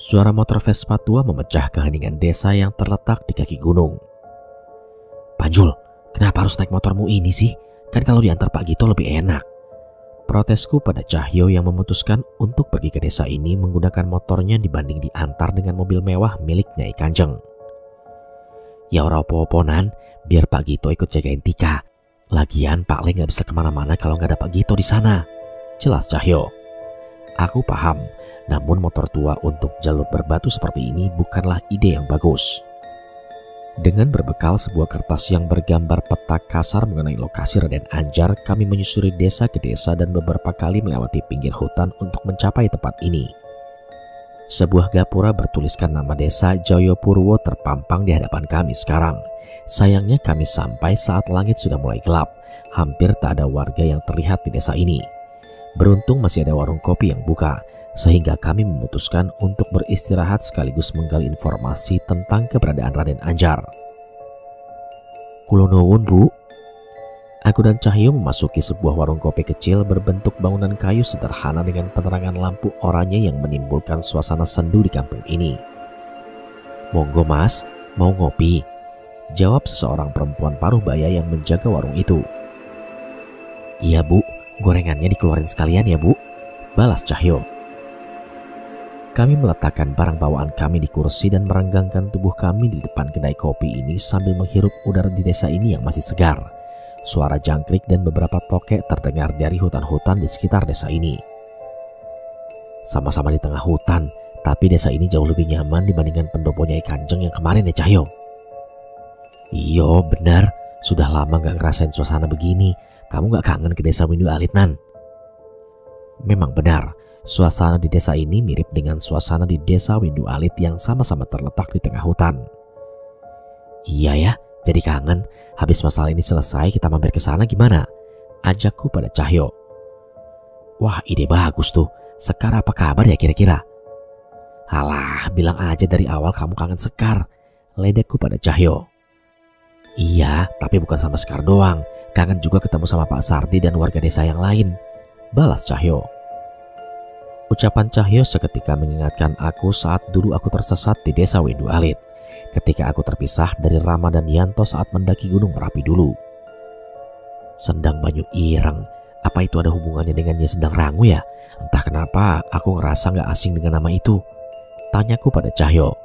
Suara motor Vespa tua memecah keheningan desa yang terletak di kaki gunung. "Panjul, kenapa harus naik motormu ini sih? Kan kalau diantar Pak Gito lebih enak." Protesku pada Cahyo yang memutuskan untuk pergi ke desa ini menggunakan motornya dibanding diantar dengan mobil mewah milik Nyai Kanjeng. "Ya ora opo-oponan, biar Pak Gito ikut jagain Tika. Lagian Pak Le nggak bisa kemana-mana kalau nggak ada Pak Gito di sana," jelas Cahyo. Aku paham, namun motor tua untuk jalur berbatu seperti ini bukanlah ide yang bagus. Dengan berbekal sebuah kertas yang bergambar peta kasar mengenai lokasi Raden Anjar, kami menyusuri desa ke desa dan beberapa kali melewati pinggir hutan untuk mencapai tempat ini. Sebuah gapura bertuliskan nama desa Jayapurwo terpampang di hadapan kami sekarang. Sayangnya kami sampai saat langit sudah mulai gelap. Hampir tak ada warga yang terlihat di desa ini. Beruntung masih ada warung kopi yang buka, sehingga kami memutuskan untuk beristirahat sekaligus menggali informasi tentang keberadaan Raden Anjar. "Kulo nuwun, Bu." Aku dan Cahyo memasuki sebuah warung kopi kecil berbentuk bangunan kayu sederhana dengan penerangan lampu oranye yang menimbulkan suasana sendu di kampung ini. "Monggo Mas, mau ngopi?" jawab seseorang perempuan paruh baya yang menjaga warung itu. "Iya Bu, gorengannya dikeluarin sekalian ya Bu," balas Cahyo. Kami meletakkan barang bawaan kami di kursi dan merenggangkan tubuh kami di depan kedai kopi ini sambil menghirup udara di desa ini yang masih segar. Suara jangkrik dan beberapa tokek terdengar dari hutan-hutan di sekitar desa ini. Sama-sama di tengah hutan, tapi desa ini jauh lebih nyaman dibandingkan pendopo Nyai Kanjeng yang kemarin ya Cahyo. "Iyo benar, sudah lama gak ngerasain suasana begini. Kamu gak kangen ke desa Windu Alit, Nan?" Memang benar, suasana di desa ini mirip dengan suasana di desa Windu Alit yang sama-sama terletak di tengah hutan. "Iya ya, jadi kangen. Habis masalah ini selesai kita mampir ke sana gimana?" ajakku pada Cahyo. "Wah, ide bagus tuh. Sekar apa kabar ya kira-kira?" "Alah, bilang aja dari awal kamu kangen Sekar," ledekku pada Cahyo. "Iya, tapi bukan sama Sekar doang. Kangen juga ketemu sama Pak Sardi dan warga desa yang lain," balas Cahyo. Ucapan Cahyo seketika mengingatkan aku saat dulu aku tersesat di desa Windu Alit. Ketika aku terpisah dari Rama dan Yanto saat mendaki Gunung Merapi dulu. Sendang Banyu Ireng, apa itu ada hubungannya dengan Nyai Sendang Rangu ya? Entah kenapa aku ngerasa gak asing dengan nama itu, tanyaku pada Cahyo.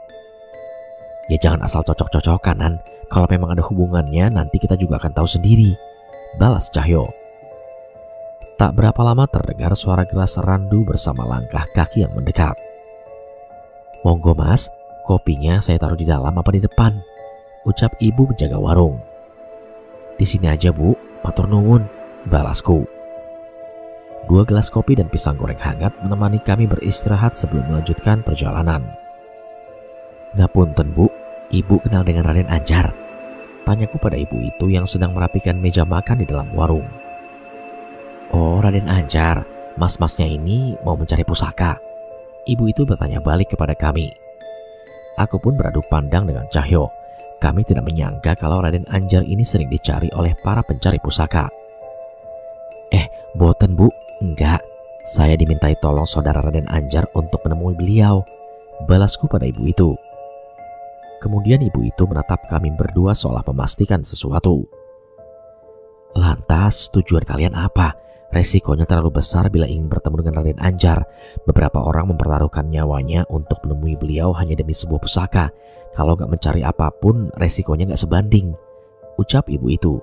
"Ya jangan asal cocok-cocokan, An. Kalau memang ada hubungannya nanti kita juga akan tahu sendiri," balas Cahyo. Tak berapa lama terdengar suara gelas randu bersama langkah kaki yang mendekat. "Monggo Mas, kopinya saya taruh di dalam apa di depan?" ucap ibu penjaga warung. "Di sini aja Bu, matur nuwun," balasku. 2 gelas kopi dan pisang goreng hangat menemani kami beristirahat sebelum melanjutkan perjalanan. "Ngapunten Bu, Ibu kenal dengan Raden Anjar?" tanyaku pada ibu itu yang sedang merapikan meja makan di dalam warung. "Oh, Raden Anjar, mas-masnya ini mau mencari pusaka?" ibu itu bertanya balik kepada kami. Aku pun beradu pandang dengan Cahyo. Kami tidak menyangka kalau Raden Anjar ini sering dicari oleh para pencari pusaka. Boten Bu, enggak. Saya dimintai tolong saudara Raden Anjar untuk menemui beliau," balasku pada ibu itu. Kemudian ibu itu menatap kami berdua seolah memastikan sesuatu. "Lantas tujuan kalian apa? Resikonya terlalu besar bila ingin bertemu dengan Raden Anjar. Beberapa orang mempertaruhkan nyawanya untuk menemui beliau hanya demi sebuah pusaka. Kalau gak mencari apapun, resikonya gak sebanding," ucap ibu itu.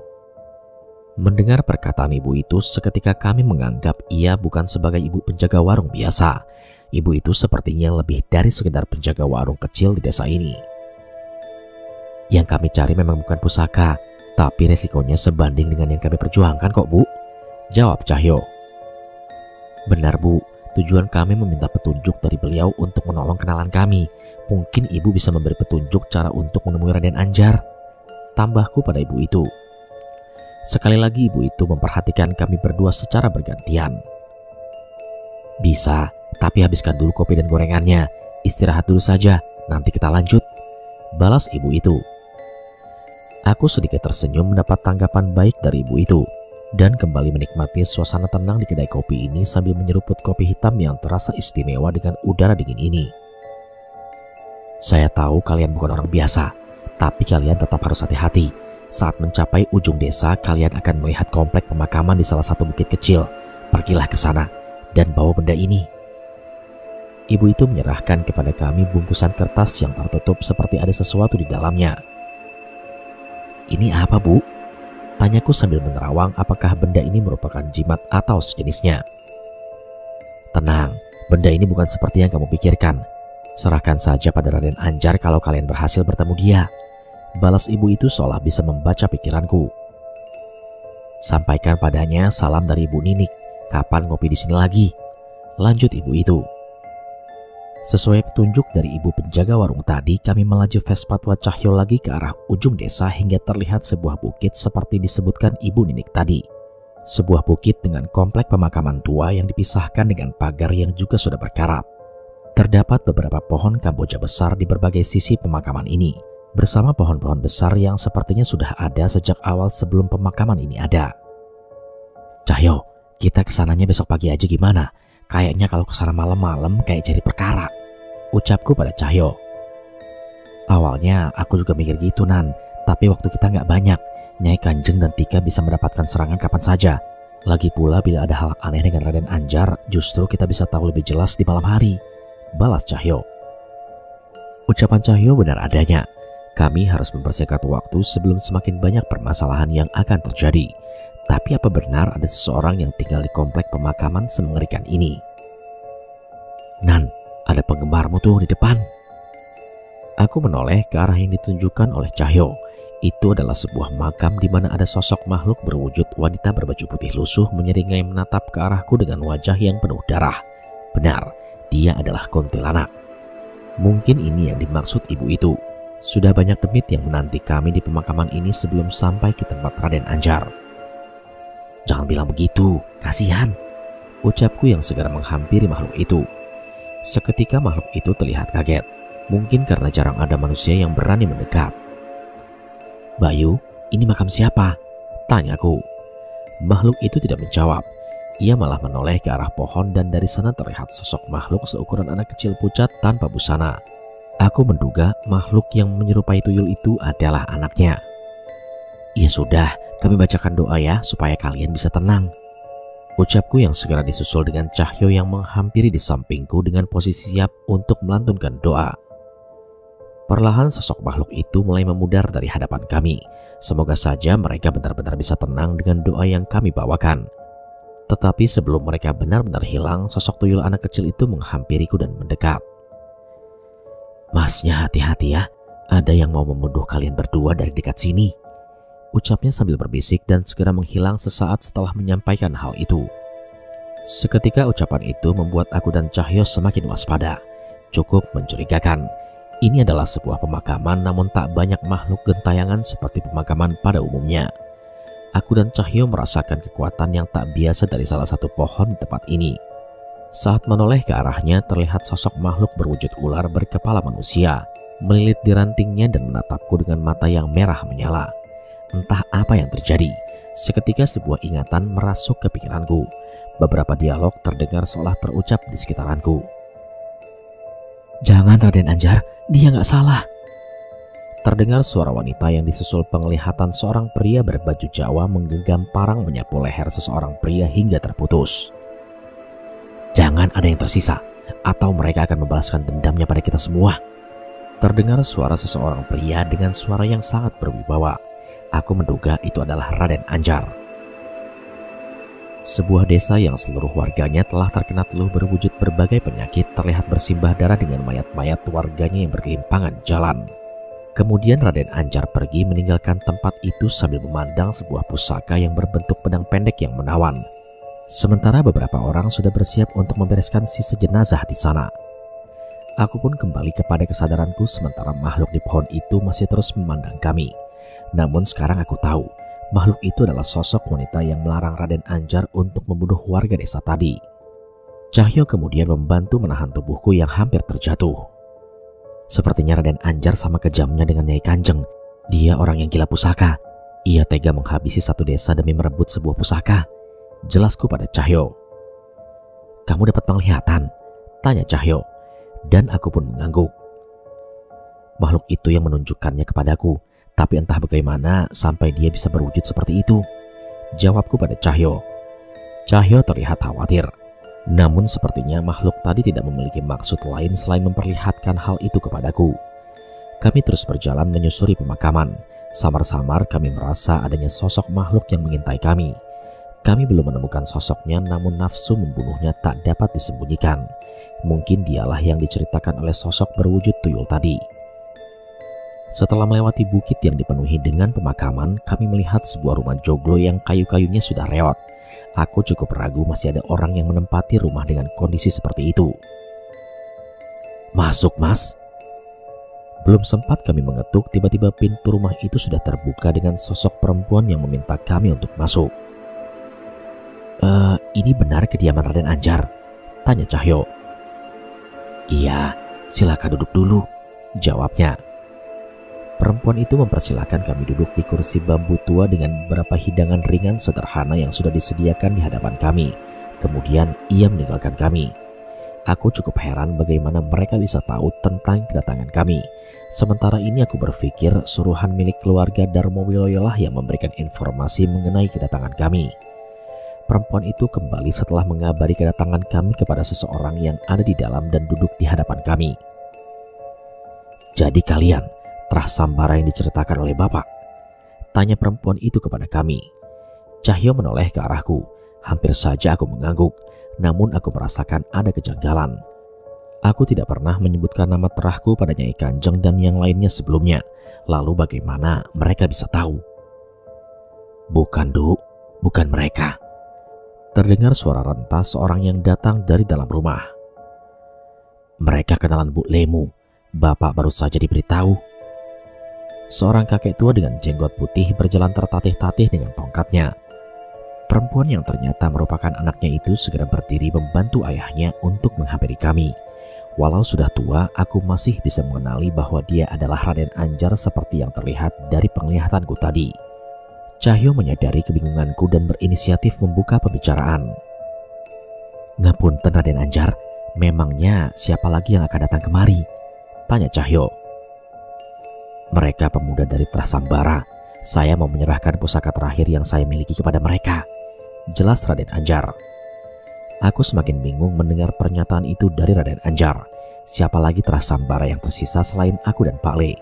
Mendengar perkataan ibu itu, seketika kami menganggap ia bukan sebagai ibu penjaga warung biasa. Ibu itu sepertinya lebih dari sekedar penjaga warung kecil di desa ini. "Yang kami cari memang bukan pusaka, tapi resikonya sebanding dengan yang kami perjuangkan kok Bu," jawab Cahyo. "Benar Bu, tujuan kami meminta petunjuk dari beliau untuk menolong kenalan kami. Mungkin ibu bisa memberi petunjuk cara untuk menemui Raden Anjar," tambahku pada ibu itu. Sekali lagi ibu itu memperhatikan kami berdua secara bergantian. "Bisa, tapi habiskan dulu kopi dan gorengannya. Istirahat dulu saja, nanti kita lanjut," balas ibu itu. Aku sedikit tersenyum mendapat tanggapan baik dari ibu itu dan kembali menikmati suasana tenang di kedai kopi ini sambil menyeruput kopi hitam yang terasa istimewa dengan udara dingin ini. Saya tahu kalian bukan orang biasa, tapi kalian tetap harus hati-hati. Saat mencapai ujung desa, kalian akan melihat komplek pemakaman di salah satu bukit kecil. Pergilah ke sana dan bawa benda ini. Ibu itu menyerahkan kepada kami bungkusan kertas yang tertutup seperti ada sesuatu di dalamnya. Ini apa, Bu? Tanyaku sambil menerawang apakah benda ini merupakan jimat atau sejenisnya. Tenang, benda ini bukan seperti yang kamu pikirkan. Serahkan saja pada Raden Anjar kalau kalian berhasil bertemu dia. Balas ibu itu seolah bisa membaca pikiranku. Sampaikan padanya salam dari Ibu Ninik. Kapan ngopi di sini lagi? Lanjut ibu itu. Sesuai petunjuk dari ibu penjaga warung tadi, kami melaju Vespa tua Cahyo lagi ke arah ujung desa hingga terlihat sebuah bukit seperti disebutkan Ibu Ninik tadi. Sebuah bukit dengan komplek pemakaman tua yang dipisahkan dengan pagar yang juga sudah berkarat. Terdapat beberapa pohon kamboja besar di berbagai sisi pemakaman ini, bersama pohon-pohon besar yang sepertinya sudah ada sejak awal sebelum pemakaman ini ada. Cahyo, kita kesananya besok pagi aja gimana? Kayaknya kalau kesana malam-malam kayak jadi perkara, ucapku pada Cahyo. Awalnya aku juga mikir gitu, Nan, tapi waktu kita nggak banyak. Nyai Kanjeng dan Tika bisa mendapatkan serangan kapan saja. Lagi pula bila ada hal aneh dengan Raden Anjar, justru kita bisa tahu lebih jelas di malam hari, balas Cahyo. Ucapan Cahyo benar adanya. Kami harus mempersingkat waktu sebelum semakin banyak permasalahan yang akan terjadi. Tapi apa benar ada seseorang yang tinggal di komplek pemakaman semengerikan ini? Nan, ada penggemarmu tuh di depan. Aku menoleh ke arah yang ditunjukkan oleh Cahyo. Itu adalah sebuah makam di mana ada sosok makhluk berwujud wanita berbaju putih lusuh menyeringai menatap ke arahku dengan wajah yang penuh darah. Benar, dia adalah kuntilanak. Mungkin ini yang dimaksud ibu itu. Sudah banyak demit yang menanti kami di pemakaman ini sebelum sampai ke tempat Raden Anjar. Jangan bilang begitu, kasihan, ucapku yang segera menghampiri makhluk itu. Seketika makhluk itu terlihat kaget, mungkin karena jarang ada manusia yang berani mendekat. Bayu, ini makam siapa? Tanyaku. Makhluk itu tidak menjawab. Ia malah menoleh ke arah pohon dan dari sana terlihat sosok makhluk seukuran anak kecil pucat tanpa busana. Aku menduga makhluk yang menyerupai tuyul itu adalah anaknya. Ya sudah, kami bacakan doa ya supaya kalian bisa tenang, ucapku yang segera disusul dengan Cahyo yang menghampiri di sampingku dengan posisi siap untuk melantunkan doa. Perlahan sosok makhluk itu mulai memudar dari hadapan kami. Semoga saja mereka benar-benar bisa tenang dengan doa yang kami bawakan. Tetapi sebelum mereka benar-benar hilang, sosok tuyul anak kecil itu menghampiriku dan mendekat. Masnya hati-hati ya, ada yang mau membunuh kalian berdua dari dekat sini, ucapnya sambil berbisik dan segera menghilang sesaat setelah menyampaikan hal itu. Seketika ucapan itu membuat aku dan Cahyo semakin waspada. Cukup mencurigakan. Ini adalah sebuah pemakaman namun tak banyak makhluk gentayangan seperti pemakaman pada umumnya. Aku dan Cahyo merasakan kekuatan yang tak biasa dari salah satu pohon di tempat ini. Saat menoleh ke arahnya terlihat sosok makhluk berwujud ular berkepala manusia, melilit di rantingnya dan menatapku dengan mata yang merah menyala. Entah apa yang terjadi, seketika sebuah ingatan merasuk ke pikiranku. Beberapa dialog terdengar seolah terucap di sekitaranku. Jangan Raden Anjar, dia nggak salah. Terdengar suara wanita yang disusul penglihatan seorang pria berbaju Jawa menggenggam parang menyapu leher seseorang pria hingga terputus. Jangan ada yang tersisa, atau mereka akan membalaskan dendamnya pada kita semua. Terdengar suara seseorang pria dengan suara yang sangat berwibawa. Aku menduga itu adalah Raden Anjar. Sebuah desa yang seluruh warganya telah terkena teluh berwujud berbagai penyakit terlihat bersimbah darah dengan mayat-mayat warganya yang bergelimpangan di jalan. Kemudian Raden Anjar pergi meninggalkan tempat itu sambil memandang sebuah pusaka yang berbentuk pedang pendek yang menawan. Sementara beberapa orang sudah bersiap untuk membereskan sisa jenazah di sana. Aku pun kembali kepada kesadaranku sementara makhluk di pohon itu masih terus memandang kami. Namun sekarang aku tahu, makhluk itu adalah sosok wanita yang melarang Raden Anjar untuk membunuh warga desa tadi. Cahyo kemudian membantu menahan tubuhku yang hampir terjatuh. Sepertinya Raden Anjar sama kejamnya dengan Nyai Kanjeng. Dia orang yang gila pusaka. Ia tega menghabisi satu desa demi merebut sebuah pusaka. Jelasku pada Cahyo. Kamu dapat penglihatan? Tanya Cahyo. Dan aku pun mengangguk. Makhluk itu yang menunjukkannya kepadaku, tapi entah bagaimana sampai dia bisa berwujud seperti itu. Jawabku pada Cahyo. Cahyo terlihat khawatir. Namun sepertinya makhluk tadi tidak memiliki maksud lain selain memperlihatkan hal itu kepadaku. Kami terus berjalan menyusuri pemakaman. Samar-samar kami merasa adanya sosok makhluk yang mengintai kami. Kami belum menemukan sosoknya, namun nafsu membunuhnya tak dapat disembunyikan. Mungkin dialah yang diceritakan oleh sosok berwujud tuyul tadi. Setelah melewati bukit yang dipenuhi dengan pemakaman, kami melihat sebuah rumah joglo yang kayu-kayunya sudah reot. Aku cukup ragu masih ada orang yang menempati rumah dengan kondisi seperti itu. "Masuk, Mas." Belum sempat kami mengetuk, tiba-tiba pintu rumah itu sudah terbuka dengan sosok perempuan yang meminta kami untuk masuk. Ini benar kediaman Raden Anjar?" tanya Cahyo. "Iya, silakan duduk dulu," jawabnya. Perempuan itu mempersilahkan kami duduk di kursi bambu tua dengan beberapa hidangan ringan sederhana yang sudah disediakan di hadapan kami. Kemudian ia meninggalkan kami. Aku cukup heran bagaimana mereka bisa tahu tentang kedatangan kami. Sementara ini aku berpikir suruhan milik keluarga Darmo Wiloyo lah yang memberikan informasi mengenai kedatangan kami. Perempuan itu kembali setelah mengabari kedatangan kami kepada seseorang yang ada di dalam dan duduk di hadapan kami. "Jadi kalian Trah Sambara yang diceritakan oleh Bapak?" tanya perempuan itu kepada kami. Cahyo menoleh ke arahku. Hampir saja aku mengangguk, namun aku merasakan ada kejanggalan. Aku tidak pernah menyebutkan nama terahku pada Nyai Kanjeng dan yang lainnya sebelumnya. Lalu bagaimana mereka bisa tahu? "Bukan, Duk, bukan mereka." Terdengar suara renta seorang yang datang dari dalam rumah. "Mereka kenalan Bu Lemu. Bapak baru saja diberitahu." Seorang kakek tua dengan jenggot putih berjalan tertatih-tatih dengan tongkatnya. Perempuan yang ternyata merupakan anaknya itu segera berdiri membantu ayahnya untuk menghampiri kami. Walau sudah tua, aku masih bisa mengenali bahwa dia adalah Raden Anjar seperti yang terlihat dari penglihatanku tadi. Cahyo menyadari kebingunganku dan berinisiatif membuka pembicaraan. "Ngapunten Raden Anjar, memangnya siapa lagi yang akan datang kemari?" tanya Cahyo. "Mereka pemuda dari Trah Sambara. Saya mau menyerahkan pusaka terakhir yang saya miliki kepada mereka," jelas Raden Anjar. Aku semakin bingung mendengar pernyataan itu dari Raden Anjar. Siapa lagi Trah Sambara yang tersisa selain aku dan Pak Le?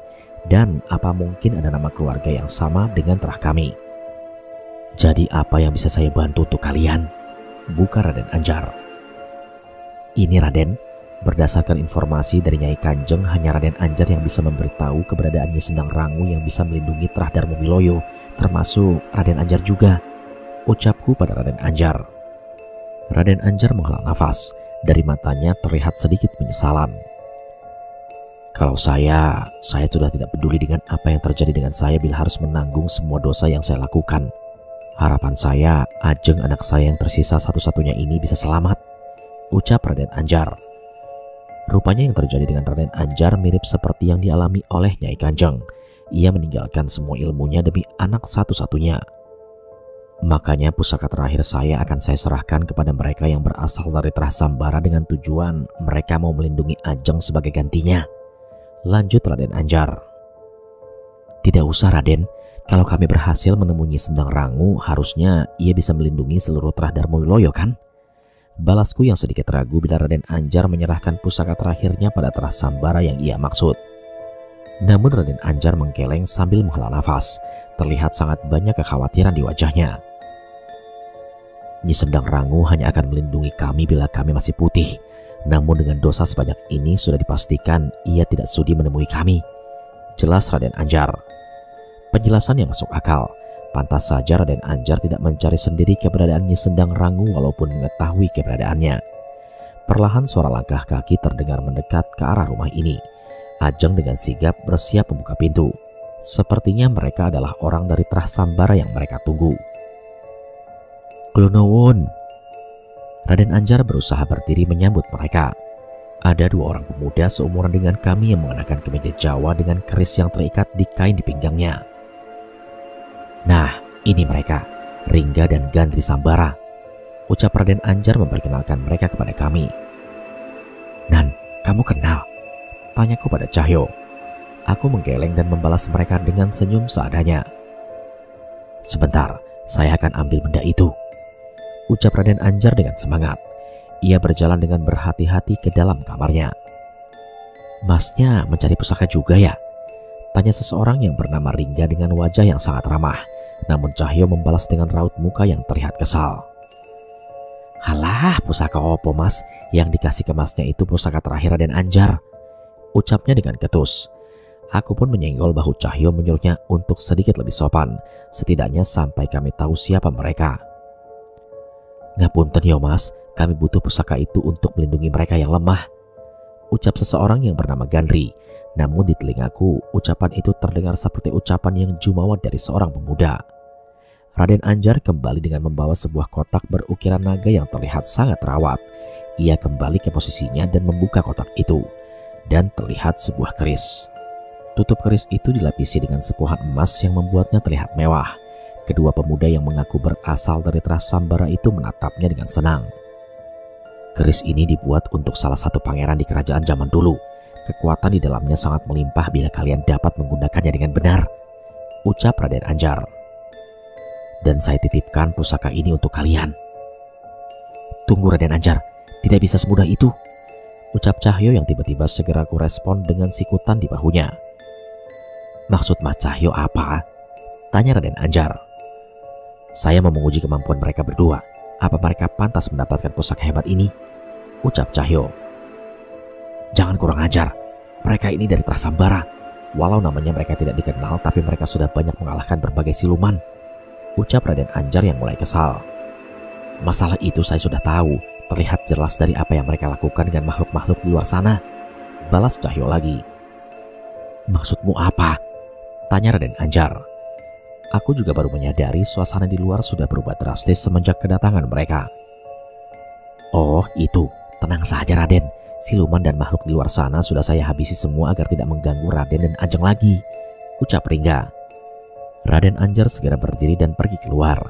Dan apa mungkin ada nama keluarga yang sama dengan Trah kami? "Jadi apa yang bisa saya bantu untuk kalian?" buka Raden Anjar. "Ini Raden, berdasarkan informasi dari Nyai Kanjeng, hanya Raden Anjar yang bisa memberitahu keberadaannya Sendang Rangu yang bisa melindungi Trah Darmo Wiloyo, termasuk Raden Anjar juga," ucapku pada Raden Anjar. Raden Anjar menghela nafas. Dari matanya terlihat sedikit penyesalan. "Kalau saya sudah tidak peduli dengan apa yang terjadi dengan saya bila harus menanggung semua dosa yang saya lakukan. Harapan saya, Ajeng anak saya yang tersisa satu-satunya ini bisa selamat," ucap Raden Anjar. Rupanya yang terjadi dengan Raden Anjar mirip seperti yang dialami oleh Nyai Kanjeng. Ia meninggalkan semua ilmunya demi anak satu-satunya. "Makanya pusaka terakhir saya akan saya serahkan kepada mereka yang berasal dari Trah Sambara dengan tujuan mereka mau melindungi Ajeng sebagai gantinya," lanjut Raden Anjar. "Tidak usah Raden, kalau kami berhasil menemui Sendang Rangu, harusnya ia bisa melindungi seluruh Trah Darmo Wiloyo kan?" Balasku yang sedikit ragu bila Raden Anjar menyerahkan pusaka terakhirnya pada Trah Sambara yang ia maksud. Namun Raden Anjar menggeleng sambil menghela nafas. Terlihat sangat banyak kekhawatiran di wajahnya. "Nyi Sendang Rangu hanya akan melindungi kami bila kami masih putih. Namun dengan dosa sebanyak ini sudah dipastikan ia tidak sudi menemui kami," jelas Raden Anjar. Penjelasan yang masuk akal. Pantas saja Raden Anjar tidak mencari sendiri keberadaan Nyi Sendang Rangu walaupun mengetahui keberadaannya. Perlahan suara langkah kaki terdengar mendekat ke arah rumah ini. Ajeng dengan sigap bersiap membuka pintu. Sepertinya mereka adalah orang dari Trah Sambara yang mereka tunggu. "Kula nuwun." Raden Anjar berusaha berdiri menyambut mereka. Ada dua orang pemuda seumuran dengan kami yang mengenakan kemeja Jawa dengan keris yang terikat di kain di pinggangnya. "Nah, ini mereka, Ringga dan Gandri Sambara," ucap Raden Anjar memperkenalkan mereka kepada kami. "Nan, kamu kenal?" tanyaku pada Cahyo. Aku menggeleng dan membalas mereka dengan senyum seadanya. "Sebentar, saya akan ambil benda itu," ucap Raden Anjar dengan semangat. Ia berjalan dengan berhati-hati ke dalam kamarnya. "Masnya mencari pusaka juga ya?" tanya seseorang yang bernama Ringga dengan wajah yang sangat ramah. Namun Cahyo membalas dengan raut muka yang terlihat kesal. "Halah, pusaka opo mas? Yang dikasih ke masnya itu pusaka terakhir Raden Anjar," ucapnya dengan ketus. Aku pun menyenggol bahu Cahyo menyuruhnya untuk sedikit lebih sopan, setidaknya sampai kami tahu siapa mereka. "Ngapunten yo mas, kami butuh pusaka itu untuk melindungi mereka yang lemah," ucap seseorang yang bernama Gandri. Namun di telingaku, ucapan itu terdengar seperti ucapan yang jumawa dari seorang pemuda. Raden Anjar kembali dengan membawa sebuah kotak berukiran naga yang terlihat sangat rawat. Ia kembali ke posisinya dan membuka kotak itu. Dan terlihat sebuah keris. Tutup keris itu dilapisi dengan sepuhan emas yang membuatnya terlihat mewah. Kedua pemuda yang mengaku berasal dari Trasambara itu menatapnya dengan senang. "Keris ini dibuat untuk salah satu pangeran di kerajaan zaman dulu. Kekuatan di dalamnya sangat melimpah bila kalian dapat menggunakannya dengan benar," ucap Raden Anjar. "Dan saya titipkan pusaka ini untuk kalian." "Tunggu Raden Anjar, tidak bisa semudah itu," ucap Cahyo yang tiba-tiba segera kurespon dengan sikutan di bahunya. "Maksud Mas Cahyo apa?" tanya Raden Anjar. "Saya mau menguji kemampuan mereka berdua. Apa mereka pantas mendapatkan pusaka hebat ini?" ucap Cahyo. "Jangan kurang ajar. Mereka ini dari Trasambara. Walau namanya mereka tidak dikenal, tapi mereka sudah banyak mengalahkan berbagai siluman," ucap Raden Anjar yang mulai kesal. "Masalah itu saya sudah tahu. Terlihat jelas dari apa yang mereka lakukan dengan makhluk-makhluk di luar sana," balas Cahyo lagi. "Maksudmu apa?" tanya Raden Anjar. Aku juga baru menyadari suasana di luar sudah berubah drastis semenjak kedatangan mereka. "Oh itu, tenang saja Raden. Siluman dan makhluk di luar sana sudah saya habisi semua agar tidak mengganggu Raden dan Ajeng lagi," ucap Ringga. Raden Anjar segera berdiri dan pergi keluar.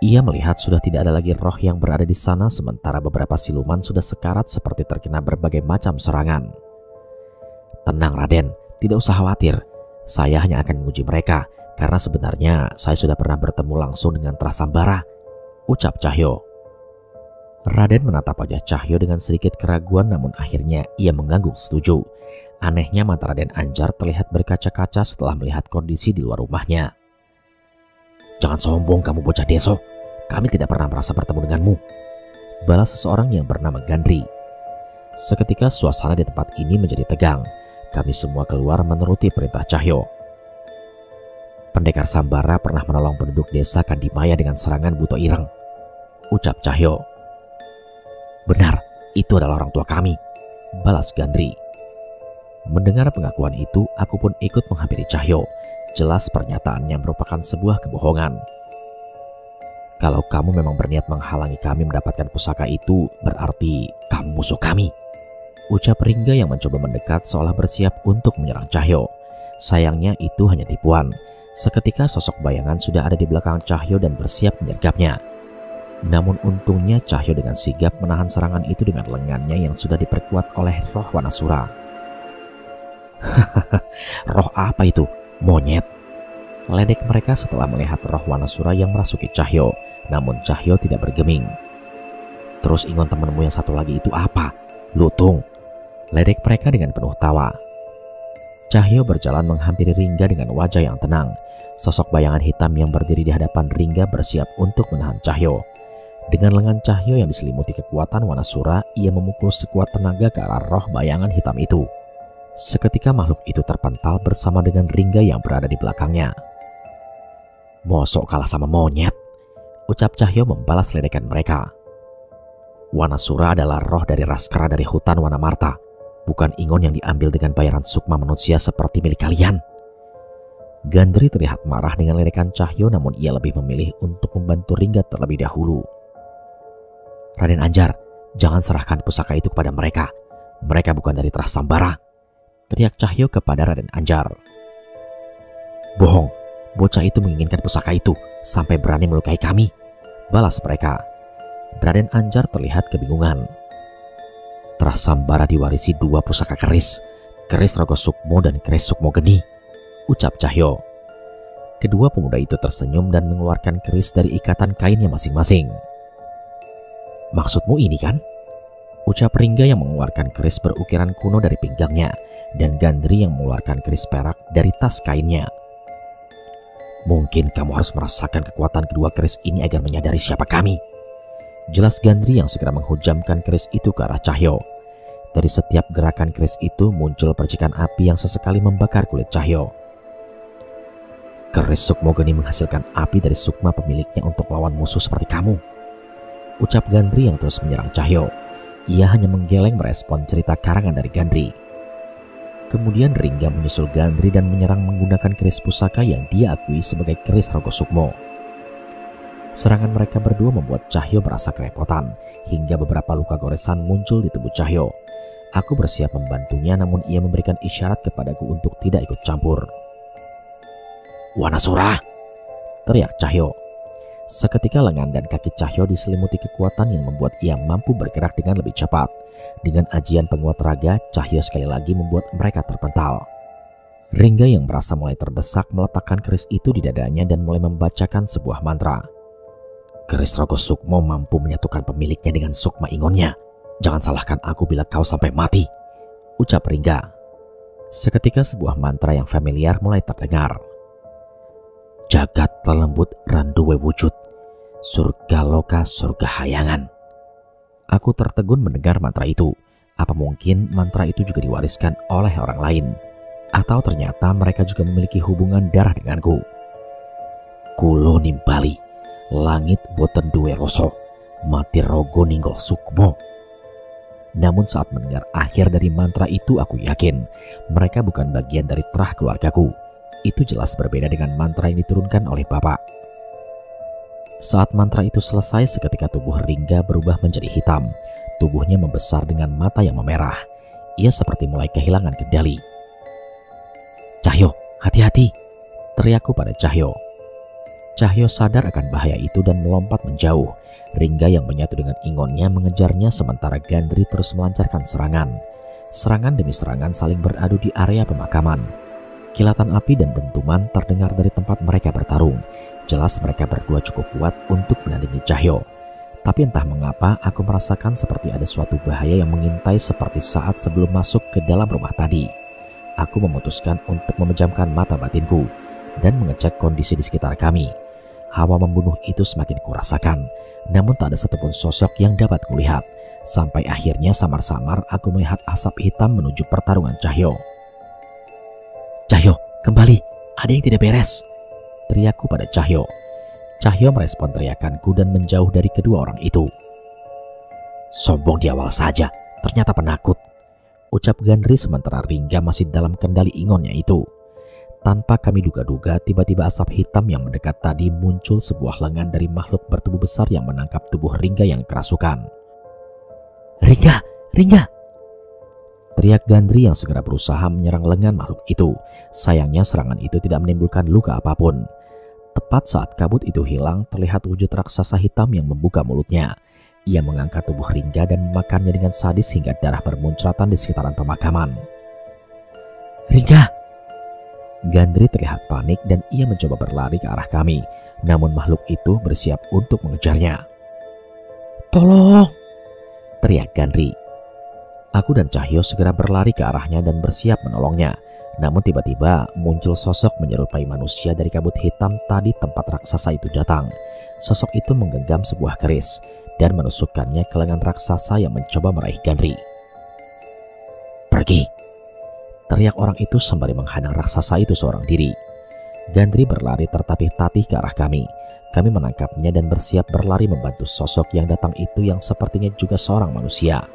Ia melihat sudah tidak ada lagi roh yang berada di sana, sementara beberapa siluman sudah sekarat seperti terkena berbagai macam serangan. "Tenang Raden, tidak usah khawatir. Saya hanya akan menguji mereka, karena sebenarnya saya sudah pernah bertemu langsung dengan Trasambara," ucap Cahyo. Raden menatap wajah Cahyo dengan sedikit keraguan, namun akhirnya ia mengangguk setuju. Anehnya mata Raden Anjar terlihat berkaca-kaca setelah melihat kondisi di luar rumahnya. "Jangan sombong kamu bocah deso. Kami tidak pernah merasa bertemu denganmu," balas seseorang yang bernama Gandri. Seketika suasana di tempat ini menjadi tegang. Kami semua keluar menuruti perintah Cahyo. "Pendekar Sambara pernah menolong penduduk desa Kandimaya dengan serangan Buto Ireng," ucap Cahyo. "Benar, itu adalah orang tua kami," balas Gandri. Mendengar pengakuan itu, aku pun ikut menghampiri Cahyo. Jelas pernyataannya merupakan sebuah kebohongan. "Kalau kamu memang berniat menghalangi kami mendapatkan pusaka itu, berarti kamu musuh kami," ucap Ringga yang mencoba mendekat seolah bersiap untuk menyerang Cahyo. Sayangnya itu hanya tipuan. Seketika sosok bayangan sudah ada di belakang Cahyo dan bersiap menyergapnya. Namun untungnya Cahyo dengan sigap menahan serangan itu dengan lengannya yang sudah diperkuat oleh roh Wanasura. "Roh apa itu? Monyet?" ledek mereka setelah melihat roh Wanasura yang merasuki Cahyo. Namun Cahyo tidak bergeming. "Terus ingon temanmu yang satu lagi itu apa? Lutung?" ledek mereka dengan penuh tawa. Cahyo berjalan menghampiri Ringga dengan wajah yang tenang. Sosok bayangan hitam yang berdiri di hadapan Ringga bersiap untuk menahan Cahyo. Dengan lengan Cahyo yang diselimuti kekuatan Wanasura, ia memukul sekuat tenaga ke arah roh bayangan hitam itu. Seketika makhluk itu terpental bersama dengan Ringga yang berada di belakangnya. "Mosok kalah sama monyet?" ucap Cahyo membalas ledekan mereka. "Wanasura adalah roh dari Raskara dari hutan Wanamarta, bukan ingon yang diambil dengan bayaran sukma manusia seperti milik kalian." Gandri terlihat marah dengan ledekan Cahyo, namun ia lebih memilih untuk membantu Ringga terlebih dahulu. "Raden Anjar, jangan serahkan pusaka itu kepada mereka. Mereka bukan dari Trasambara," teriak Cahyo kepada Raden Anjar. "Bohong, bocah itu menginginkan pusaka itu sampai berani melukai kami," balas mereka. Raden Anjar terlihat kebingungan. "Trasambara diwarisi 2 pusaka keris. Keris Rogo Sukmo dan Keris Sukmo Geni, ucap Cahyo. Kedua pemuda itu tersenyum dan mengeluarkan keris dari ikatan kainnya masing-masing. Maksudmu ini kan? Ucap Ringga yang mengeluarkan keris berukiran kuno dari pinggangnya dan Gandri yang mengeluarkan keris perak dari tas kainnya. Mungkin kamu harus merasakan kekuatan kedua keris ini agar menyadari siapa kami, jelas Gandri yang segera menghujamkan keris itu ke arah Cahyo. Dari setiap gerakan keris itu muncul percikan api yang sesekali membakar kulit Cahyo. Keris Sukmo Geni menghasilkan api dari sukma pemiliknya untuk melawan musuh seperti kamu, ucap Gandri yang terus menyerang Cahyo. Ia hanya menggeleng merespon cerita karangan dari Gandri. Kemudian Ringga menyusul Gandri dan menyerang menggunakan keris pusaka yang dia akui sebagai keris Rogo Sukmo. Serangan mereka berdua membuat Cahyo merasa kerepotan hingga beberapa luka goresan muncul di tubuh Cahyo. Aku bersiap membantunya, namun ia memberikan isyarat kepadaku untuk tidak ikut campur. Wanasura, teriak Cahyo. Seketika lengan dan kaki Cahyo diselimuti kekuatan yang membuat ia mampu bergerak dengan lebih cepat. Dengan ajian penguat raga, Cahyo sekali lagi membuat mereka terpental. Ringga yang merasa mulai terdesak meletakkan keris itu di dadanya dan mulai membacakan sebuah mantra. Keris Rogo Sukmo mampu menyatukan pemiliknya dengan sukma ingonnya. Jangan salahkan aku bila kau sampai mati, ucap Ringga. Seketika sebuah mantra yang familiar mulai terdengar. Jagat lelembut randuwe wujud, surga loka surga hayangan. Aku tertegun mendengar mantra itu. Apa mungkin mantra itu juga diwariskan oleh orang lain? Atau ternyata mereka juga memiliki hubungan darah denganku? Kulo nimbali, langit boten duwe rasa, mati rogo ninggol sukmo. Namun saat mendengar akhir dari mantra itu, aku yakin mereka bukan bagian dari terah keluargaku. Itu jelas berbeda dengan mantra yang diturunkan oleh Bapak. Saat mantra itu selesai, seketika tubuh Ringga berubah menjadi hitam. Tubuhnya membesar dengan mata yang memerah. Ia seperti mulai kehilangan kendali. Cahyo, hati-hati, teriakku pada Cahyo. Cahyo sadar akan bahaya itu dan melompat menjauh. Ringga yang menyatu dengan ingonnya mengejarnya sementara Gandri terus melancarkan serangan. Serangan demi serangan saling beradu di area pemakaman. Kilatan api dan dentuman terdengar dari tempat mereka bertarung. Jelas mereka berdua cukup kuat untuk menandingi Cahyo. Tapi entah mengapa aku merasakan seperti ada suatu bahaya yang mengintai seperti saat sebelum masuk ke dalam rumah tadi. Aku memutuskan untuk memejamkan mata batinku dan mengecek kondisi di sekitar kami. Hawa membunuh itu semakin kurasakan, namun tak ada satupun sosok yang dapat kulihat. Sampai akhirnya samar-samar aku melihat asap hitam menuju pertarungan Cahyo. Cahyo, kembali, ada yang tidak beres, teriakku pada Cahyo. Cahyo merespon teriakanku dan menjauh dari kedua orang itu. Sombong di awal saja, ternyata penakut, ucap Gandri sementara Ringga masih dalam kendali ingonnya itu. Tanpa kami duga-duga, tiba-tiba asap hitam yang mendekat tadi muncul sebuah lengan dari makhluk bertubuh besar yang menangkap tubuh Ringga yang kerasukan. Ringga, Ringga! Teriak Gandri yang segera berusaha menyerang lengan makhluk itu. Sayangnya serangan itu tidak menimbulkan luka apapun. Tepat saat kabut itu hilang, terlihat wujud raksasa hitam yang membuka mulutnya. Ia mengangkat tubuh Ringga dan memakannya dengan sadis hingga darah bermuncratan di sekitaran pemakaman. Ringga! Gandri terlihat panik dan ia mencoba berlari ke arah kami. Namun makhluk itu bersiap untuk mengejarnya. Tolong! Teriak Gandri. Aku dan Cahyo segera berlari ke arahnya dan bersiap menolongnya. Namun tiba-tiba muncul sosok menyerupai manusia dari kabut hitam tadi tempat raksasa itu datang. Sosok itu menggenggam sebuah keris dan menusukkannya ke lengan raksasa yang mencoba meraih Gandri. Pergi! Teriak orang itu sembari menghadang raksasa itu seorang diri. Gandri berlari tertatih-tatih ke arah kami. Kami menangkapnya dan bersiap berlari membantu sosok yang datang itu yang sepertinya juga seorang manusia.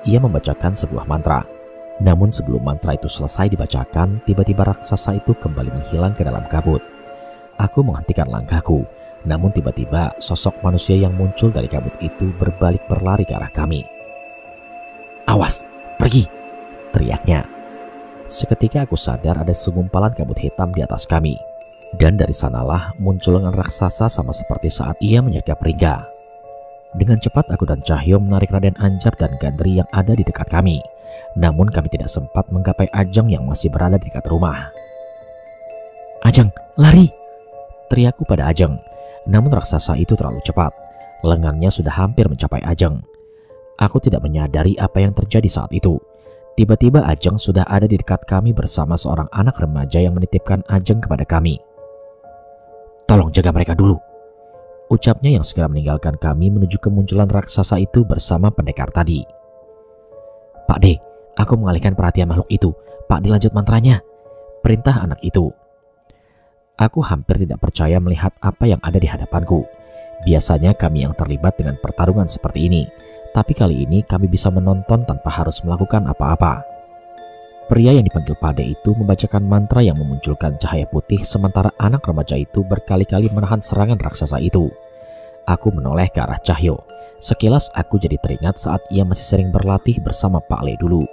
Ia membacakan sebuah mantra. Namun sebelum mantra itu selesai dibacakan, tiba-tiba raksasa itu kembali menghilang ke dalam kabut. Aku menghentikan langkahku. Namun tiba-tiba sosok manusia yang muncul dari kabut itu berbalik berlari ke arah kami. Awas, pergi! Teriaknya. Seketika aku sadar ada segumpalan kabut hitam di atas kami. Dan dari sanalah muncul lengan raksasa sama seperti saat ia menyergap Ringga. Dengan cepat aku dan Cahyo menarik Raden Anjar dan Gandri yang ada di dekat kami. namun kami tidak sempat menggapai Ajeng yang masih berada di dekat rumah. "Ajeng, lari!" teriakku pada Ajeng. Namun raksasa itu terlalu cepat. Lengannya sudah hampir mencapai Ajeng. Aku tidak menyadari apa yang terjadi saat itu. Tiba-tiba Ajeng sudah ada di dekat kami bersama seorang anak remaja yang menitipkan Ajeng kepada kami. "Tolong jaga mereka dulu," ucapnya yang segera meninggalkan kami menuju kemunculan raksasa itu bersama pendekar tadi. "Pak D, aku mengalihkan perhatian makhluk itu. Pak D, lanjut mantranya," perintah anak itu. Aku hampir tidak percaya melihat apa yang ada di hadapanku. Biasanya kami yang terlibat dengan pertarungan seperti ini, tapi kali ini kami bisa menonton tanpa harus melakukan apa-apa. Pria yang dipanggil Pak D itu membacakan mantra yang memunculkan cahaya putih, sementara anak remaja itu berkali-kali menahan serangan raksasa itu. Aku menoleh ke arah Cahyo. Sekilas aku jadi teringat saat ia masih sering berlatih bersama Pak Le dulu.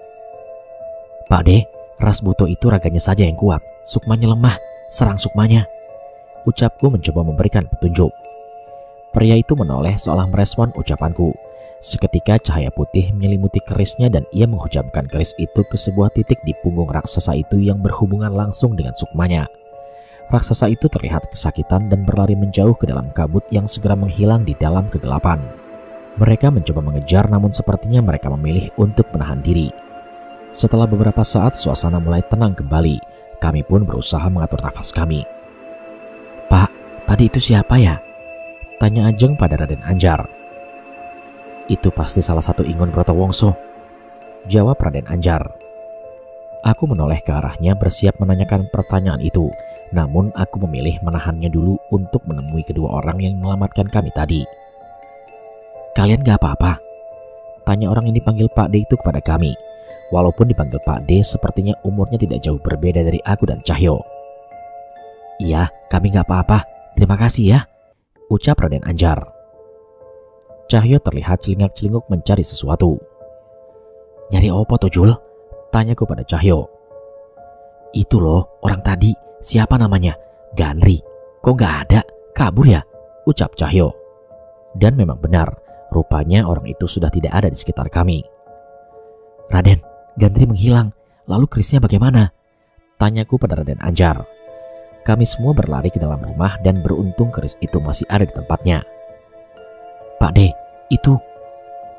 "Pak D, ras buto itu raganya saja yang kuat, sukmanya lemah. Serang sukmanya," ucapku mencoba memberikan petunjuk. Pria itu menoleh seolah merespon ucapanku. Seketika cahaya putih menyelimuti kerisnya dan ia menghujamkan keris itu ke sebuah titik di punggung raksasa itu yang berhubungan langsung dengan sukmanya. Raksasa itu terlihat kesakitan dan berlari menjauh ke dalam kabut yang segera menghilang di dalam kegelapan. Mereka mencoba mengejar, namun sepertinya mereka memilih untuk menahan diri. Setelah beberapa saat suasana mulai tenang kembali. Kami pun berusaha mengatur nafas kami. "Pak, tadi itu siapa ya?" tanya Ajeng pada Raden Anjar. "Itu pasti salah satu Ingon Brotowongso," jawab Raden Anjar. Aku menoleh ke arahnya bersiap menanyakan pertanyaan itu, namun aku memilih menahannya dulu untuk menemui kedua orang yang menyelamatkan kami tadi. "Kalian gak apa-apa?" tanya orang yang dipanggil Pak D itu kepada kami. Walaupun dipanggil Pak D, sepertinya umurnya tidak jauh berbeda dari aku dan Cahyo. "Iya, kami gak apa-apa. Terima kasih ya," ucap Raden Anjar. Cahyo terlihat celingak-celinguk mencari sesuatu. "Nyari opo toh, Jul?" tanyaku pada Cahyo. "Itu loh, orang tadi. Siapa namanya? Ganri. Kok gak ada? Kabur ya?" ucap Cahyo. Dan memang benar, rupanya orang itu sudah tidak ada di sekitar kami. "Raden, Gandri menghilang, lalu kerisnya bagaimana?" tanyaku pada Raden Anjar. Kami semua berlari ke dalam rumah dan beruntung keris itu masih ada di tempatnya. "Pak D, itu,"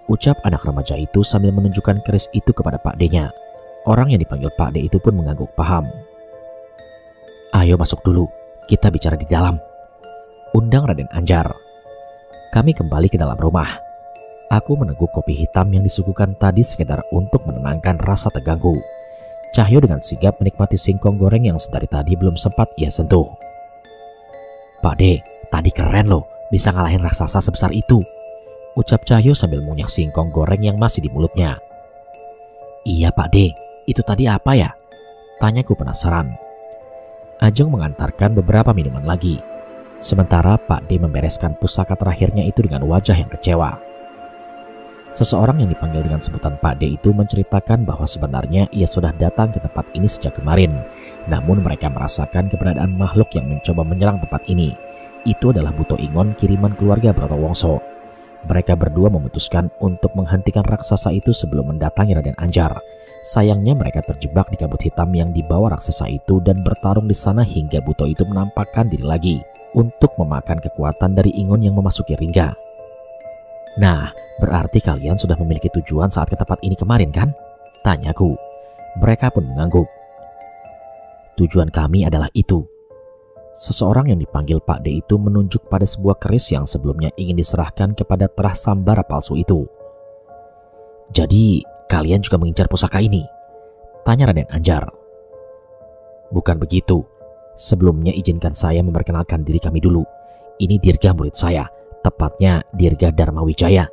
ucap anak remaja itu sambil menunjukkan keris itu kepada Pak D-nya. Orang yang dipanggil Pak D itu pun mengangguk paham. "Ayo masuk dulu, kita bicara di dalam," undang Raden Anjar. Kami kembali ke dalam rumah. Aku meneguk kopi hitam yang disuguhkan tadi sekedar untuk menenangkan rasa tegangku. Cahyo dengan sigap menikmati singkong goreng yang sedari tadi belum sempat ia sentuh. "Pak D, tadi keren loh, bisa ngalahin raksasa sebesar itu," ucap Cahyo sambil mengunyah singkong goreng yang masih di mulutnya. "Iya Pak D, itu tadi apa ya?" tanyaku penasaran. Ajeng mengantarkan beberapa minuman lagi. Sementara Pak D membereskan pusaka terakhirnya itu dengan wajah yang kecewa. Seseorang yang dipanggil dengan sebutan Pak D itu menceritakan bahwa sebenarnya ia sudah datang ke tempat ini sejak kemarin. Namun mereka merasakan keberadaan makhluk yang mencoba menyerang tempat ini. Itu adalah Buto Ingon kiriman keluarga Brotowongso. Mereka berdua memutuskan untuk menghentikan raksasa itu sebelum mendatangi Raden Anjar. Sayangnya mereka terjebak di kabut hitam yang dibawa raksasa itu dan bertarung di sana hingga Buto itu menampakkan diri lagi untuk memakan kekuatan dari Ingon yang memasuki Ringga. "Nah, berarti kalian sudah memiliki tujuan saat ke tempat ini kemarin kan?" tanyaku. Mereka pun mengangguk. "Tujuan kami adalah itu." Seseorang yang dipanggil Pak D itu menunjuk pada sebuah keris yang sebelumnya ingin diserahkan kepada terah sambara palsu itu. "Jadi kalian juga mengincar pusaka ini?" tanya Raden Anjar. "Bukan begitu. Sebelumnya izinkan saya memperkenalkan diri kami dulu. Ini Dirga murid saya. Tepatnya Dirga Dharma Wijaya,"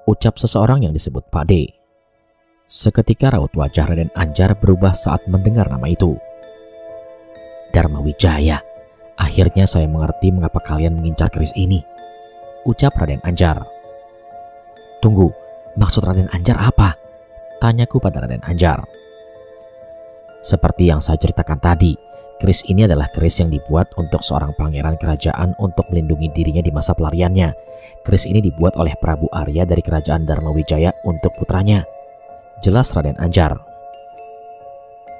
ucap seseorang yang disebut Pak D. Seketika raut wajah Raden Anjar berubah saat mendengar nama itu. "Dharma Wijaya, akhirnya saya mengerti mengapa kalian mengincar keris ini," ucap Raden Anjar. "Tunggu, maksud Raden Anjar apa?" tanyaku pada Raden Anjar. "Seperti yang saya ceritakan tadi, keris ini adalah keris yang dibuat untuk seorang pangeran kerajaan untuk melindungi dirinya di masa pelariannya. Keris ini dibuat oleh Prabu Arya dari kerajaan Dharma Wijaya untuk putranya. Jelas Raden Anjar.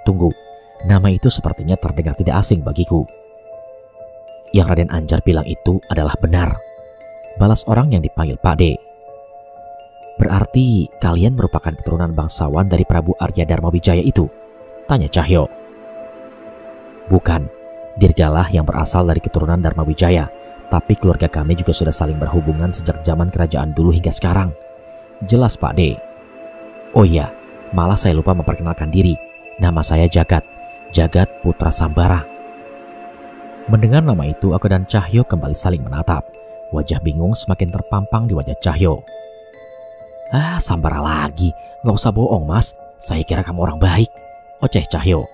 Tunggu, nama itu sepertinya terdengar tidak asing bagiku. Yang Raden Anjar bilang itu adalah benar. Balas orang yang dipanggil Pak D. Berarti kalian merupakan keturunan bangsawan dari Prabu Arya Darmawijaya itu? Tanya Cahyo. Bukan, Dirgalah yang berasal dari keturunan Darmawijaya, tapi keluarga kami juga sudah saling berhubungan sejak zaman kerajaan dulu hingga sekarang. Jelas Pak D. Oh iya, malah saya lupa memperkenalkan diri. Nama saya Jagat, Jagat Putra Sambara. Mendengar nama itu, aku dan Cahyo kembali saling menatap. Wajah bingung semakin terpampang di wajah Cahyo. Ah, Sambara lagi. Nggak usah bohong, Mas. Saya kira kamu orang baik. Oceh Cahyo.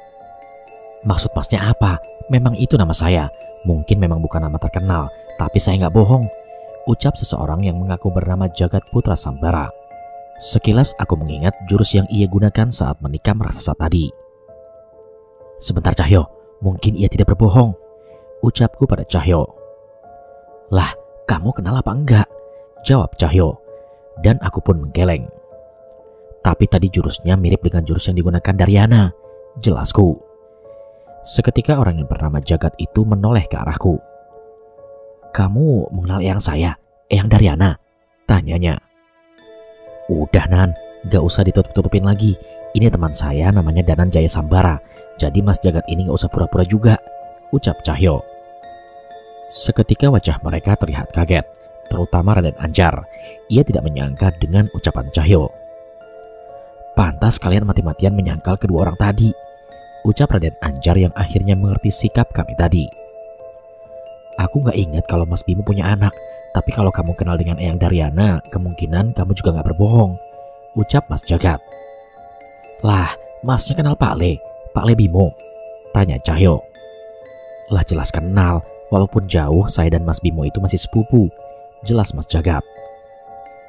Maksud Masnya apa? Memang itu nama saya. Mungkin memang bukan nama terkenal, tapi saya nggak bohong. Ucap seseorang yang mengaku bernama Jagat Putra Sambara. Sekilas aku mengingat jurus yang ia gunakan saat menikam raksasa tadi. Sebentar Cahyo, mungkin ia tidak berbohong. Ucapku pada Cahyo. Lah, kamu kenal apa enggak? Jawab Cahyo. Dan aku pun menggeleng. Tapi tadi jurusnya mirip dengan jurus yang digunakan Daryana. Jelasku. Seketika orang yang bernama Jagat itu menoleh ke arahku. Kamu mengenal eyang saya, eyang Daryana? Tanyanya. Udah Nan, gak usah ditutup-tutupin lagi. Ini teman saya namanya Danan Jaya Sambara. Jadi Mas Jagat ini gak usah pura-pura juga. Ucap Cahyo. Seketika wajah mereka terlihat kaget, terutama Raden Anjar. Ia tidak menyangka dengan ucapan Cahyo. Pantas kalian mati-matian menyangkal kedua orang tadi. Ucap Raden Anjar yang akhirnya mengerti sikap kami tadi. Aku gak ingat kalau Mas Bimo punya anak. Tapi kalau kamu kenal dengan eyang Daryana, kemungkinan kamu juga gak berbohong. Ucap Mas Jagat. Lah, Masnya kenal Pak Le Bimo? Tanya Cahyo. Lah jelas kenal. Walaupun jauh, saya dan Mas Bimo itu masih sepupu. Jelas Mas Jagat.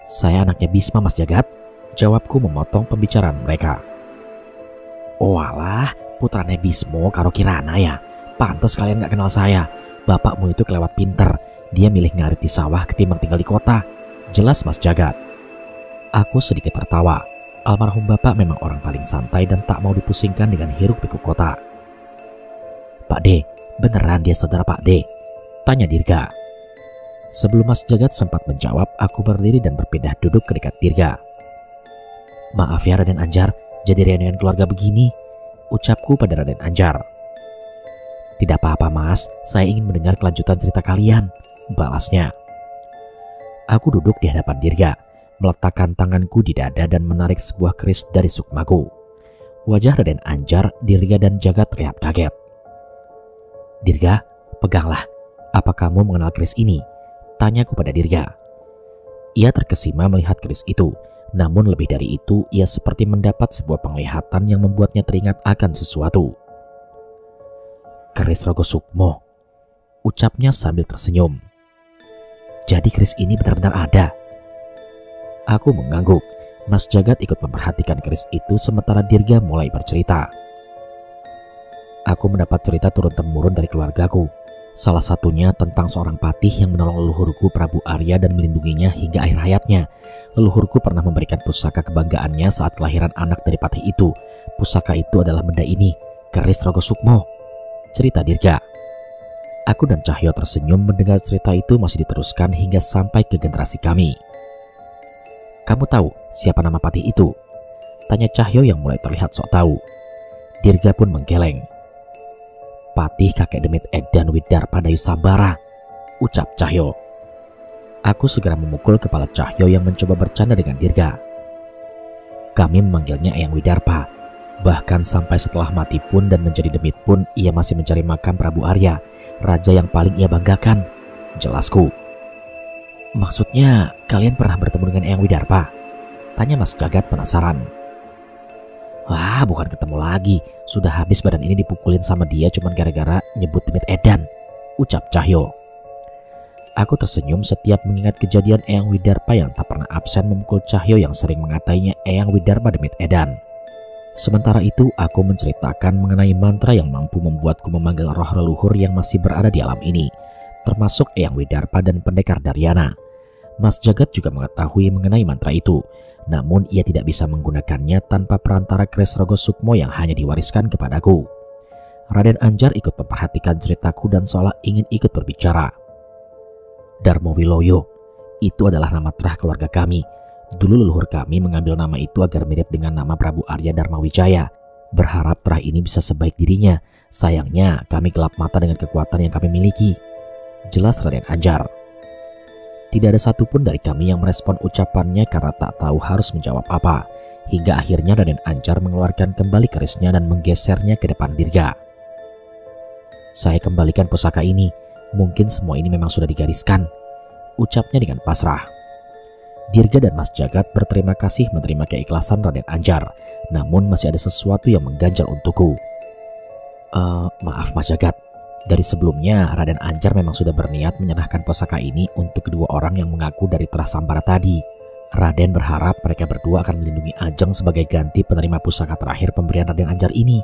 Saya anaknya Bisma Mas Jagat. Jawabku memotong pembicaraan mereka. Oh alah, putranya Bismo karo Kirana ya. Pantes kalian gak kenal saya. Bapakmu itu kelewat pinter. Dia milih ngarit di sawah ketimbang tinggal di kota. Jelas Mas Jagat. Aku sedikit tertawa. Almarhum bapak memang orang paling santai dan tak mau dipusingkan dengan hiruk pikuk kota. Pak D, beneran dia saudara Pak D? Tanya Dirga. Sebelum Mas Jagat sempat menjawab, aku berdiri dan berpindah duduk ke dekat Dirga. Maaf ya Raden Anjar, jadi reunian keluarga begini. Ucapku pada Raden Anjar. Tidak apa-apa Mas, saya ingin mendengar kelanjutan cerita kalian. Balasnya. Aku duduk di hadapan Dirga, meletakkan tanganku di dada dan menarik sebuah keris dari sukmaku. Wajah Raden Anjar, Dirga dan Jagat terlihat kaget. Dirga, peganglah. Apa kamu mengenal keris ini? Tanyaku pada Dirga. Ia terkesima melihat keris itu, namun lebih dari itu ia seperti mendapat sebuah penglihatan yang membuatnya teringat akan sesuatu. Keris Rogo Sukmo, ucapnya sambil tersenyum. Jadi keris ini benar-benar ada. Aku mengangguk. Mas Jagat ikut memperhatikan keris itu sementara Dirga mulai bercerita. Aku mendapat cerita turun-temurun dari keluargaku. Salah satunya tentang seorang patih yang menolong leluhurku Prabu Arya dan melindunginya hingga akhir hayatnya. Leluhurku pernah memberikan pusaka kebanggaannya saat kelahiran anak dari patih itu. Pusaka itu adalah benda ini, keris Rogo Sukmo. Cerita Dirga. Aku dan Cahyo tersenyum mendengar cerita itu masih diteruskan hingga sampai ke generasi kami. Kamu tahu siapa nama patih itu? Tanya Cahyo yang mulai terlihat sok tahu. Dirga pun menggeleng. Patih kakek demit Edan Widarpa Dayu Sambara, ucap Cahyo. Aku segera memukul kepala Cahyo yang mencoba bercanda dengan Dirga. Kami memanggilnya Eyang Widarpa. Bahkan sampai setelah mati pun dan menjadi demit pun ia masih mencari makam Prabu Arya, raja yang paling ia banggakan. Jelasku. Maksudnya kalian pernah bertemu dengan Eyang Widarpa? Tanya Mas Jagat penasaran. Wah, bukan ketemu lagi. Sudah habis badan ini dipukulin sama dia cuman gara-gara nyebut demit Edan, ucap Cahyo. Aku tersenyum setiap mengingat kejadian Eyang Widarpa yang tak pernah absen memukul Cahyo yang sering mengatainya Eyang Widarpa demit Edan. Sementara itu aku menceritakan mengenai mantra yang mampu membuatku memanggil roh leluhur yang masih berada di alam ini, termasuk Eyang Widarpa dan pendekar Daryana. Mas Jagat juga mengetahui mengenai mantra itu, namun ia tidak bisa menggunakannya tanpa perantara Kresrogo Sukmo yang hanya diwariskan kepadaku. Raden Anjar ikut memperhatikan ceritaku dan seolah ingin ikut berbicara. Darmo Wiloyo, itu adalah nama terah keluarga kami. Dulu leluhur kami mengambil nama itu agar mirip dengan nama Prabu Arya Dharma Wijaya, berharap terah ini bisa sebaik dirinya. Sayangnya kami gelap mata dengan kekuatan yang kami miliki, jelas Raden Anjar. Tidak ada satupun dari kami yang merespon ucapannya karena tak tahu harus menjawab apa. Hingga akhirnya Raden Anjar mengeluarkan kembali kerisnya dan menggesernya ke depan Dirga. Saya kembalikan pusaka ini, mungkin semua ini memang sudah digariskan, ucapnya dengan pasrah. Dirga dan Mas Jagat berterima kasih menerima keikhlasan Raden Anjar, namun masih ada sesuatu yang mengganjal untukku. Maaf Mas Jagat, dari sebelumnya Raden Anjar memang sudah berniat menyerahkan pusaka ini untuk kedua orang yang mengaku dari Terah Sambara tadi. Raden berharap mereka berdua akan melindungi Ajeng sebagai ganti penerima pusaka terakhir pemberian Raden Anjar ini.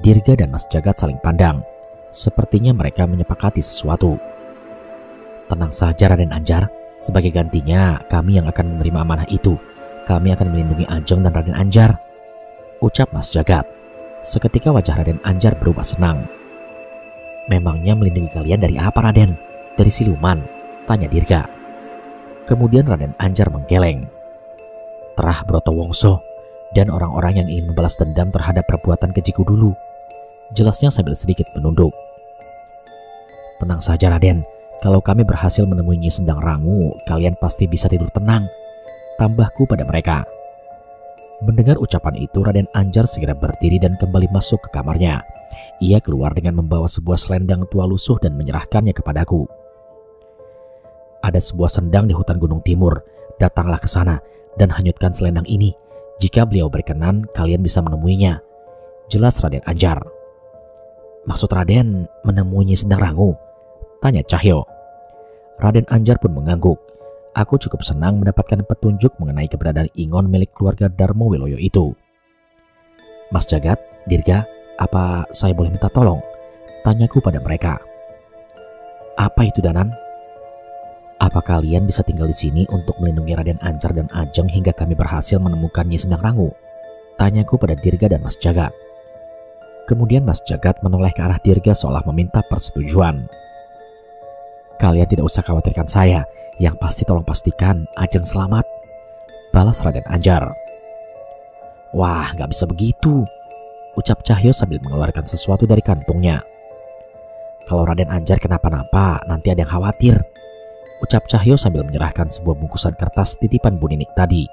Dirga dan Mas Jagat saling pandang, sepertinya mereka menyepakati sesuatu. Tenang saja Raden Anjar, sebagai gantinya kami yang akan menerima amanah itu. Kami akan melindungi Ajeng dan Raden Anjar, ucap Mas Jagat. Seketika wajah Raden Anjar berubah senang. Memangnya melindungi kalian dari apa Raden? Dari siluman? Tanya Dirga. Kemudian Raden Anjar menggeleng. Terah Brotowongso dan orang-orang yang ingin membalas dendam terhadap perbuatan kejiku dulu, jelasnya sambil sedikit menunduk. Tenang saja Raden, kalau kami berhasil menemui Nyi Sendang Rangu, kalian pasti bisa tidur tenang, tambahku pada mereka. Mendengar ucapan itu, Raden Anjar segera berdiri dan kembali masuk ke kamarnya. Ia keluar dengan membawa sebuah selendang tua lusuh dan menyerahkannya kepadaku. Ada sebuah sendang di hutan Gunung Timur, datanglah ke sana dan hanyutkan selendang ini. Jika beliau berkenan, kalian bisa menemuinya, jelas Raden Anjar. Maksud Raden menemui Nyi Sendang Rangu? Tanya Cahyo. Raden Anjar pun mengangguk. Aku cukup senang mendapatkan petunjuk mengenai keberadaan ingon milik keluarga Darmo Wiloyo itu. Mas Jagat, Dirga, apa saya boleh minta tolong? Tanyaku pada mereka. Apa itu Danan? Apa kalian bisa tinggal di sini untuk melindungi Raden Anjar dan Ajeng hingga kami berhasil menemukan Nyi Sendang Rangu? Tanyaku pada Dirga dan Mas Jagat. Kemudian Mas Jagat menoleh ke arah Dirga seolah meminta persetujuan. Kalian tidak usah khawatirkan saya, yang pasti tolong pastikan Ajeng selamat, balas Raden Anjar. Wah, gak bisa begitu, ucap Cahyo sambil mengeluarkan sesuatu dari kantungnya. Kalau Raden Anjar kenapa-napa, nanti ada yang khawatir, ucap Cahyo sambil menyerahkan sebuah bungkusan kertas titipan Bu Ninik tadi.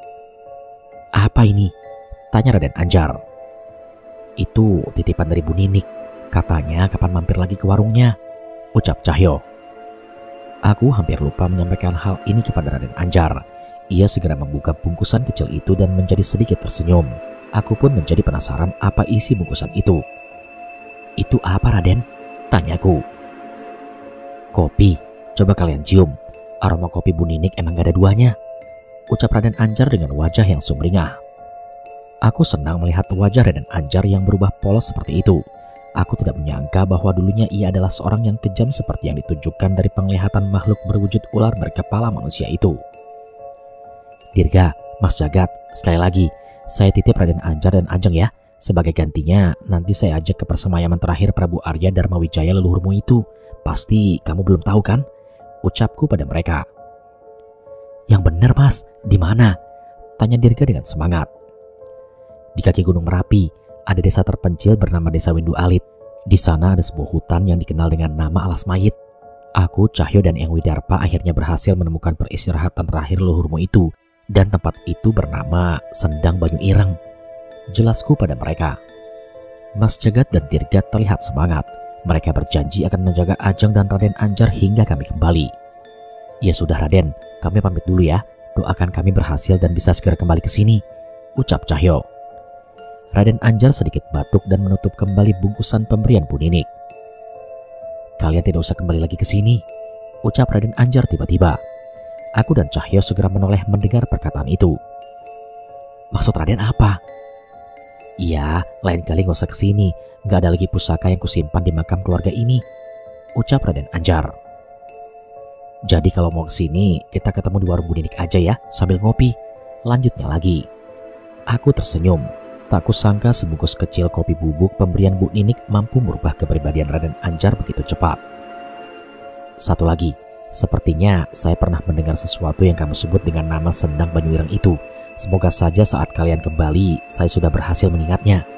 Apa ini? Tanya Raden Anjar. Itu titipan dari Bu Ninik, katanya kapan mampir lagi ke warungnya, ucap Cahyo. Aku hampir lupa menyampaikan hal ini kepada Raden Anjar. Ia segera membuka bungkusan kecil itu dan menjadi sedikit tersenyum. Aku pun menjadi penasaran apa isi bungkusan itu. Itu apa Raden? Tanyaku. Kopi, coba kalian cium. Aroma kopi Bu Ninik emang gak ada duanya, ucap Raden Anjar dengan wajah yang sumringah. Aku senang melihat wajah Raden Anjar yang berubah polos seperti itu. Aku tidak menyangka bahwa dulunya ia adalah seorang yang kejam seperti yang ditunjukkan dari penglihatan makhluk berwujud ular berkepala manusia itu. Dirga, Mas Jagat, sekali lagi, saya titip Raden Anjar dan Ajeng ya. Sebagai gantinya, nanti saya ajak ke persemayaman terakhir Prabu Arya Dharma Wijaya leluhurmu itu. Pasti kamu belum tahu kan? Ucapku pada mereka. Yang benar Mas, di mana? Tanya Dirga dengan semangat. Di kaki Gunung Merapi. Ada desa terpencil bernama Desa Windu Alit. Di sana ada sebuah hutan yang dikenal dengan nama Alas Mayit. Aku, Cahyo, dan Eng Widarpa akhirnya berhasil menemukan peristirahatan terakhir leluhurmu itu. Dan tempat itu bernama Sendang Banyu Ireng, jelasku pada mereka. Mas Jagat dan Dirga terlihat semangat. Mereka berjanji akan menjaga Ajeng dan Raden Anjar hingga kami kembali. Ya sudah Raden, kami pamit dulu ya. Doakan kami berhasil dan bisa segera kembali ke sini, ucap Cahyo. Raden Anjar sedikit batuk dan menutup kembali bungkusan pemberian Bu Ninik. Kalian tidak usah kembali lagi ke sini, ucap Raden Anjar tiba-tiba. Aku dan Cahyo segera menoleh mendengar perkataan itu. Maksud Raden apa? Iya, lain kali gak usah kesini. Gak ada lagi pusaka yang kusimpan di makam keluarga ini, ucap Raden Anjar. Jadi kalau mau kesini, kita ketemu di warung Bu Ninik aja ya, sambil ngopi. Lanjutnya lagi. Aku tersenyum. Tak kusangka sebungkus kecil kopi bubuk pemberian Bu Ninik mampu merubah kepribadian Raden Anjar begitu cepat. Satu lagi, sepertinya saya pernah mendengar sesuatu yang kamu sebut dengan nama Sendang Banyuireng itu. Semoga saja saat kalian kembali, saya sudah berhasil mengingatnya.